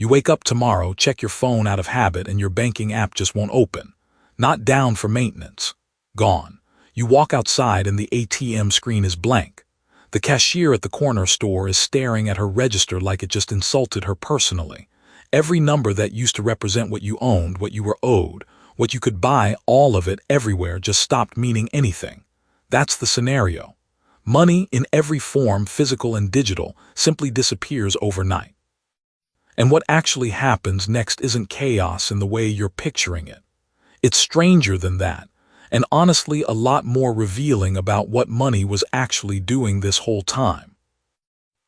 You wake up tomorrow, check your phone out of habit, and your banking app just won't open. Not down for maintenance. Gone. You walk outside and the ATM screen is blank. The cashier at the corner store is staring at her register like it just insulted her personally. Every number that used to represent what you owned, what you were owed, what you could buy, all of it everywhere just stopped meaning anything. That's the scenario. Money in every form, physical and digital, simply disappears overnight. And what actually happens next isn't chaos in the way you're picturing it. It's stranger than that, and honestly a lot more revealing about what money was actually doing this whole time.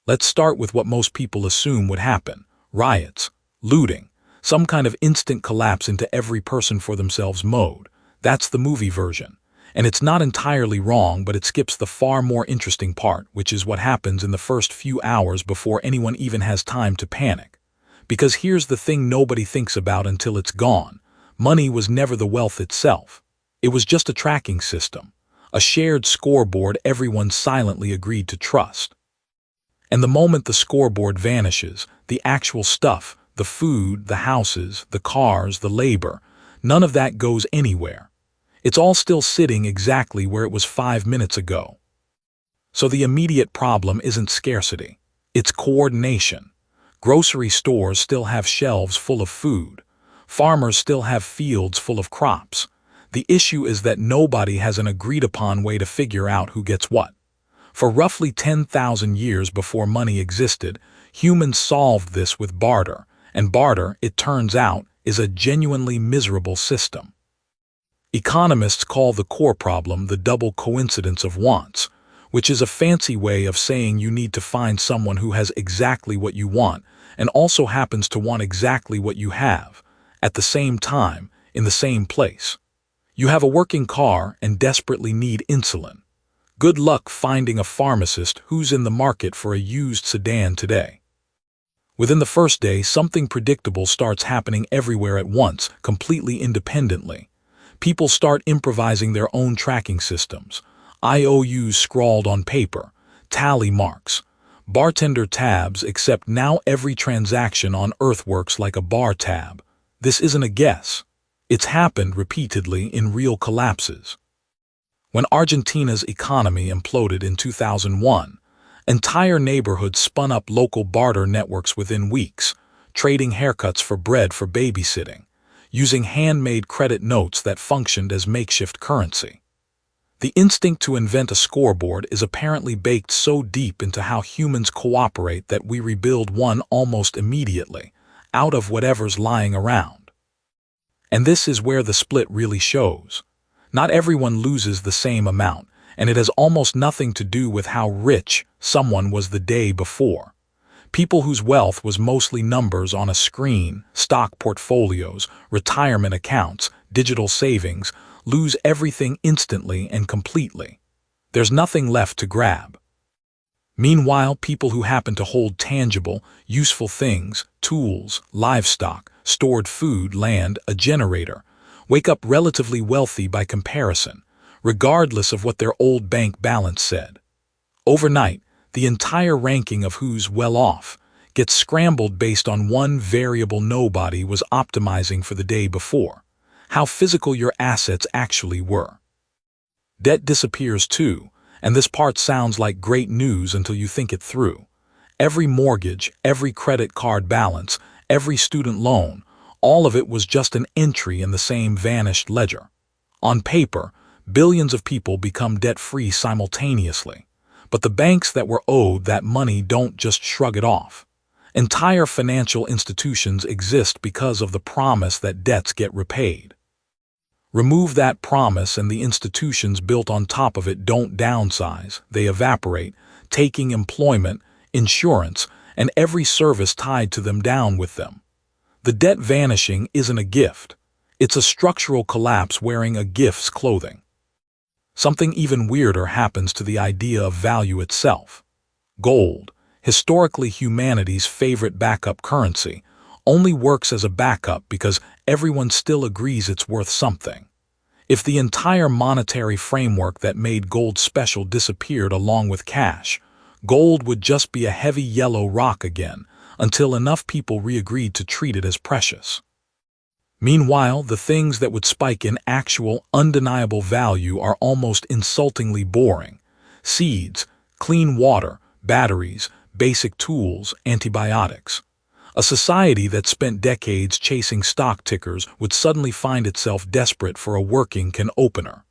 Let's start with what most people assume would happen: riots, looting, some kind of instant collapse into every person for themselves mode. That's the movie version. And it's not entirely wrong, but it skips the far more interesting part, which is what happens in the first few hours before anyone even has time to panic. Because here's the thing nobody thinks about until it's gone. Money was never the wealth itself. It was just a tracking system, a shared scoreboard everyone silently agreed to trust. And the moment the scoreboard vanishes, the actual stuff, the food, the houses, the cars, the labor, none of that goes anywhere. It's all still sitting exactly where it was 5 minutes ago. So the immediate problem isn't scarcity, it's coordination. Grocery stores still have shelves full of food. Farmers still have fields full of crops. The issue is that nobody has an agreed-upon way to figure out who gets what. For roughly 10,000 years before money existed, humans solved this with barter, and barter, it turns out, is a genuinely miserable system. Economists call the core problem the double coincidence of wants, which is a fancy way of saying you need to find someone who has exactly what you want and also happens to want exactly what you have, at the same time, in the same place. You have a working car and desperately need insulin. Good luck finding a pharmacist who's in the market for a used sedan today. Within the first day, something predictable starts happening everywhere at once, completely independently. People start improvising their own tracking systems, IOUs scrawled on paper, tally marks, bartender tabs, except now every transaction on Earth works like a bar tab. This isn't a guess. It's happened repeatedly in real collapses. When Argentina's economy imploded in 2001, entire neighborhoods spun up local barter networks within weeks, trading haircuts for bread for babysitting, using handmade credit notes that functioned as makeshift currency. The instinct to invent a scoreboard is apparently baked so deep into how humans cooperate that we rebuild one almost immediately, out of whatever's lying around. And this is where the split really shows. Not everyone loses the same amount, and it has almost nothing to do with how rich someone was the day before. People whose wealth was mostly numbers on a screen, stock portfolios, retirement accounts, digital savings, lose everything instantly and completely. There's nothing left to grab. Meanwhile, people who happen to hold tangible, useful things, tools, livestock, stored food, land, a generator, wake up relatively wealthy by comparison, regardless of what their old bank balance said. Overnight, the entire ranking of who's well off gets scrambled based on one variable nobody was optimizing for the day before: how physical your assets actually were. Debt disappears too, and this part sounds like great news until you think it through. Every mortgage, every credit card balance, every student loan, all of it was just an entry in the same vanished ledger. On paper, billions of people become debt-free simultaneously. But the banks that were owed that money don't just shrug it off. Entire financial institutions exist because of the promise that debts get repaid. Remove that promise and the institutions built on top of it don't downsize, they evaporate, taking employment, insurance, and every service tied to them down with them. The debt vanishing isn't a gift. It's a structural collapse wearing a gift's clothing. Something even weirder happens to the idea of value itself. Gold, historically humanity's favorite backup currency, only works as a backup because everyone still agrees it's worth something. If the entire monetary framework that made gold special disappeared along with cash, gold would just be a heavy yellow rock again, until enough people re-agreed to treat it as precious. Meanwhile, the things that would spike in actual, undeniable value are almost insultingly boring. Seeds, clean water, batteries, basic tools, antibiotics. A society that spent decades chasing stock tickers would suddenly find itself desperate for a working can opener.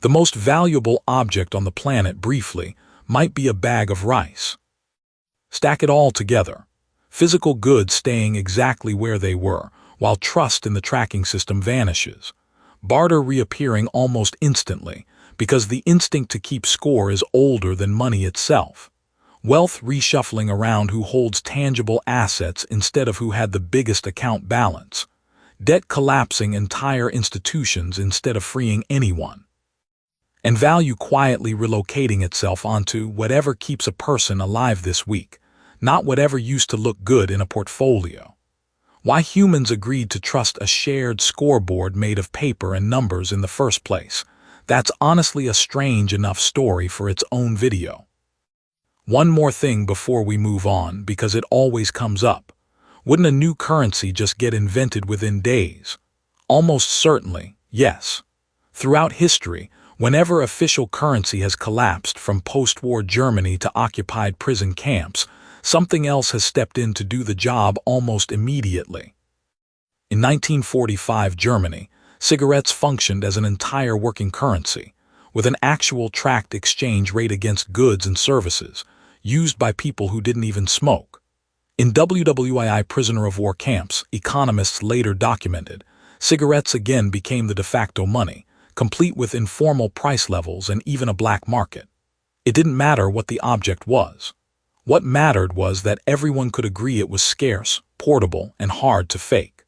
The most valuable object on the planet, briefly, might be a bag of rice. Stack it all together. Physical goods staying exactly where they were, while trust in the tracking system vanishes. Barter reappearing almost instantly, because the instinct to keep score is older than money itself. Wealth reshuffling around who holds tangible assets instead of who had the biggest account balance. Debt collapsing entire institutions instead of freeing anyone. And value quietly relocating itself onto whatever keeps a person alive this week, not whatever used to look good in a portfolio. Why humans agreed to trust a shared scoreboard made of paper and numbers in the first place, that's honestly a strange enough story for its own video. One more thing before we move on, because it always comes up. Wouldn't a new currency just get invented within days? Almost certainly, yes. Throughout history, whenever official currency has collapsed from post-war Germany to occupied prison camps, something else has stepped in to do the job almost immediately. In 1945 Germany, cigarettes functioned as an entire working currency, with an actual tracked exchange rate against goods and services, used by people who didn't even smoke. In WWII prisoner of war camps, economists later documented, cigarettes again became the de facto money, complete with informal price levels and even a black market. It didn't matter what the object was. What mattered was that everyone could agree it was scarce, portable, and hard to fake.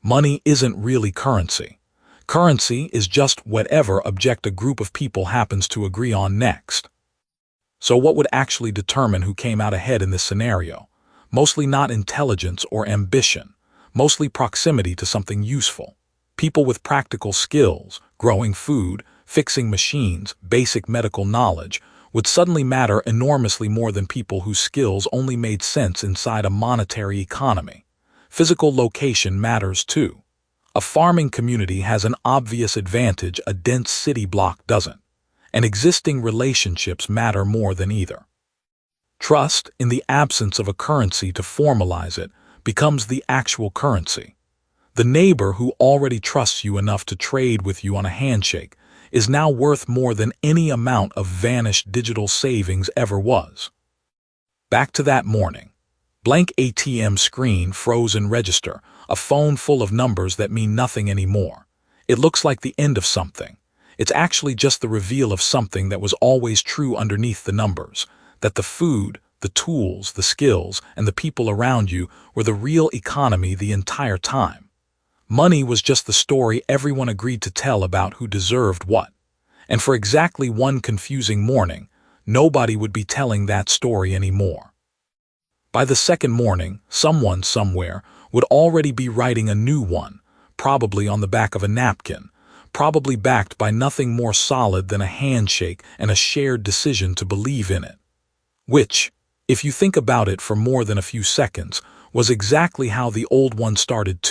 Money isn't really currency. Currency is just whatever object a group of people happens to agree on next. So what would actually determine who came out ahead in this scenario? Mostly not intelligence or ambition, mostly proximity to something useful. People with practical skills, growing food, fixing machines, basic medical knowledge, would suddenly matter enormously more than people whose skills only made sense inside a monetary economy. Physical location matters too. A farming community has an obvious advantage a dense city block doesn't, and existing relationships matter more than either. Trust, in the absence of a currency to formalize it, becomes the actual currency. The neighbor who already trusts you enough to trade with you on a handshake is now worth more than any amount of vanished digital savings ever was. Back to that morning. Blank ATM screen, frozen register, a phone full of numbers that mean nothing anymore. It looks like the end of something. It's actually just the reveal of something that was always true underneath the numbers, that the food, the tools, the skills, and the people around you were the real economy the entire time. Money was just the story everyone agreed to tell about who deserved what. And for exactly one confusing morning, nobody would be telling that story anymore. By the second morning, someone somewhere would already be writing a new one, probably on the back of a napkin, probably backed by nothing more solid than a handshake and a shared decision to believe in it. Which, if you think about it for more than a few seconds, was exactly how the old one started too.